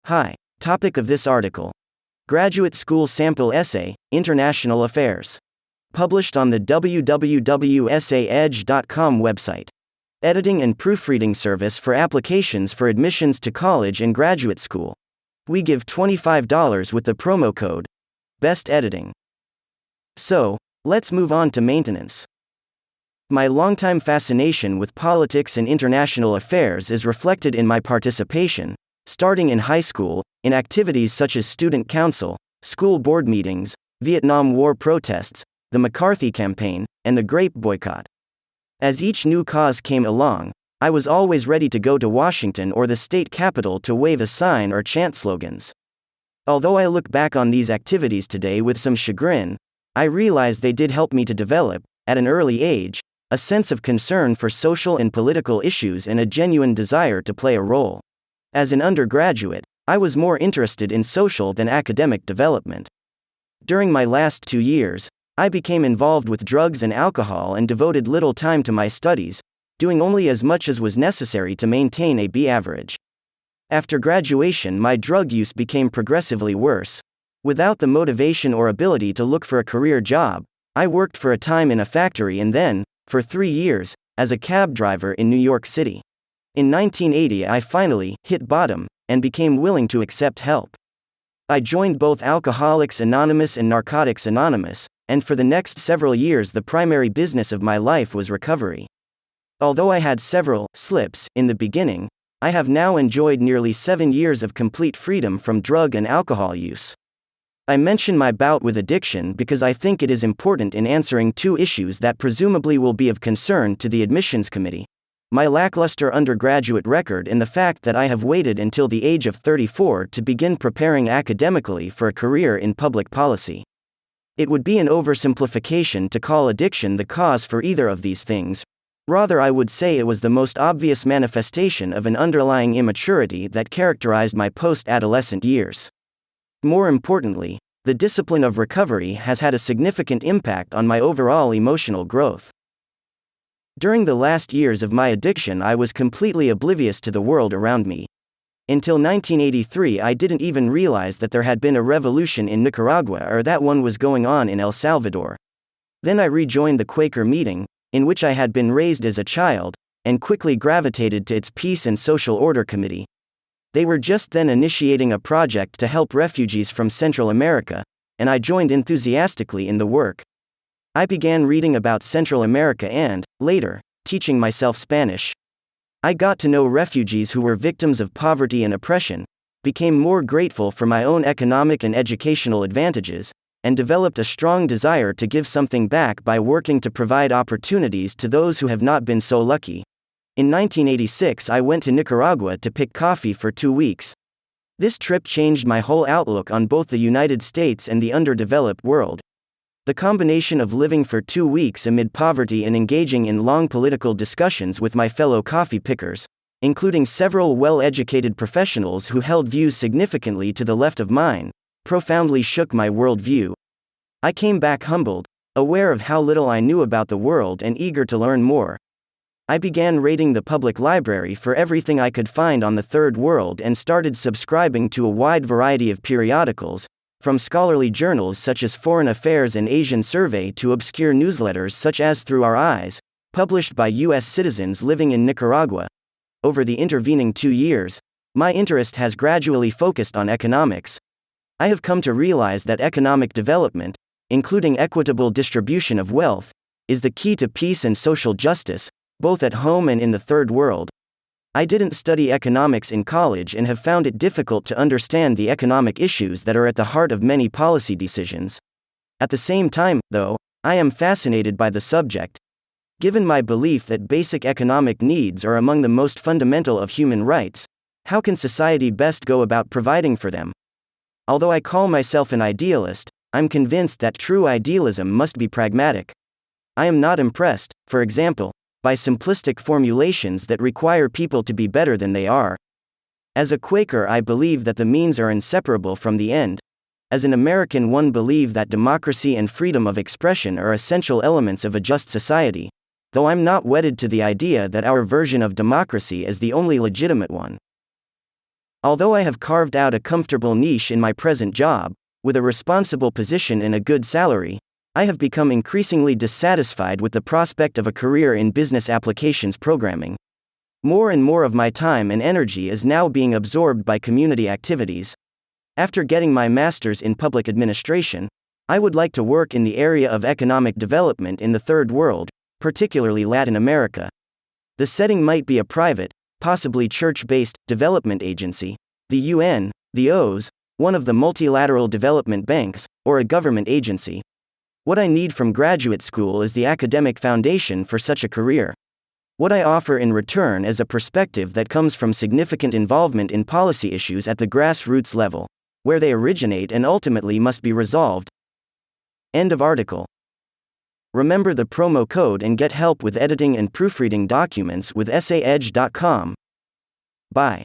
Hi. Topic of this article: Graduate School Sample Essay, International Affairs. Published on the www.essaedge.com website. Editing and proofreading service for applications for admissions to college and graduate school. We give $25 with the promo code BEST EDITING. So, let's move on to maintenance. My longtime fascination with politics and international affairs is reflected in my participation, starting in high school, in activities such as student council, school board meetings, Vietnam War protests, the McCarthy campaign, and the grape boycott. As each new cause came along, I was always ready to go to Washington or the state capitol to wave a sign or chant slogans. Although I look back on these activities today with some chagrin, I realize they did help me to develop, at an early age, a sense of concern for social and political issues and a genuine desire to play a role. As an undergraduate, I was more interested in social than academic development. During my last 2 years, I became involved with drugs and alcohol and devoted little time to my studies, doing only as much as was necessary to maintain a B average. After graduation, my drug use became progressively worse. Without the motivation or ability to look for a career job, I worked for a time in a factory and then, for 3 years, as a cab driver in New York City. In 1980, I finally hit bottom and became willing to accept help. I joined both Alcoholics Anonymous and Narcotics Anonymous, and for the next several years the primary business of my life was recovery. Although I had several slips in the beginning, I have now enjoyed nearly 7 years of complete freedom from drug and alcohol use. I mention my bout with addiction because I think it is important in answering 2 issues that presumably will be of concern to the admissions committee: my lackluster undergraduate record and the fact that I have waited until the age of 34 to begin preparing academically for a career in public policy. It would be an oversimplification to call addiction the cause for either of these things. Rather, I would say it was the most obvious manifestation of an underlying immaturity that characterized my post-adolescent years. More importantly, the discipline of recovery has had a significant impact on my overall emotional growth. During the last years of my addiction, I was completely oblivious to the world around me. Until 1983, I didn't even realize that there had been a revolution in Nicaragua or that one was going on in El Salvador. Then I rejoined the Quaker meeting, in which I had been raised as a child, and quickly gravitated to its Peace and Social Order Committee. They were just then initiating a project to help refugees from Central America, and I joined enthusiastically in the work. I began reading about Central America and, later, teaching myself Spanish. I got to know refugees who were victims of poverty and oppression, became more grateful for my own economic and educational advantages, and developed a strong desire to give something back by working to provide opportunities to those who have not been so lucky. In 1986, I went to Nicaragua to pick coffee for 2 weeks. This trip changed my whole outlook on both the United States and the underdeveloped world. The combination of living for 2 weeks amid poverty and engaging in long political discussions with my fellow coffee pickers, including several well-educated professionals who held views significantly to the left of mine, profoundly shook my worldview. I came back humbled, aware of how little I knew about the world and eager to learn more. I began raiding the public library for everything I could find on the Third World and started subscribing to a wide variety of periodicals, from scholarly journals such as Foreign Affairs and Asian Survey to obscure newsletters such as Through Our Eyes, published by U.S. citizens living in Nicaragua. Over the intervening 2 years, my interest has gradually focused on economics. I have come to realize that economic development, including equitable distribution of wealth, is the key to peace and social justice, both at home and in the Third World. I didn't study economics in college and have found it difficult to understand the economic issues that are at the heart of many policy decisions. At the same time, though, I am fascinated by the subject. Given my belief that basic economic needs are among the most fundamental of human rights, how can society best go about providing for them? Although I call myself an idealist, I'm convinced that true idealism must be pragmatic. I am not impressed, for example, by simplistic formulations that require people to be better than they are. As a Quaker, I believe that the means are inseparable from the end. As an American, one believe that democracy and freedom of expression are essential elements of a just society, though I'm not wedded to the idea that our version of democracy is the only legitimate one. Although I have carved out a comfortable niche in my present job, with a responsible position and a good salary, I have become increasingly dissatisfied with the prospect of a career in business applications programming. More and more of my time and energy is now being absorbed by community activities. After getting my master's in public administration, I would like to work in the area of economic development in the Third World, particularly Latin America. The setting might be a private, possibly church-based, development agency, the UN, the OAS, one of the multilateral development banks, or a government agency. What I need from graduate school is the academic foundation for such a career. What I offer in return is a perspective that comes from significant involvement in policy issues at the grassroots level, where they originate and ultimately must be resolved. End of article. Remember the promo code and get help with editing and proofreading documents with EssayEdge.com. Bye.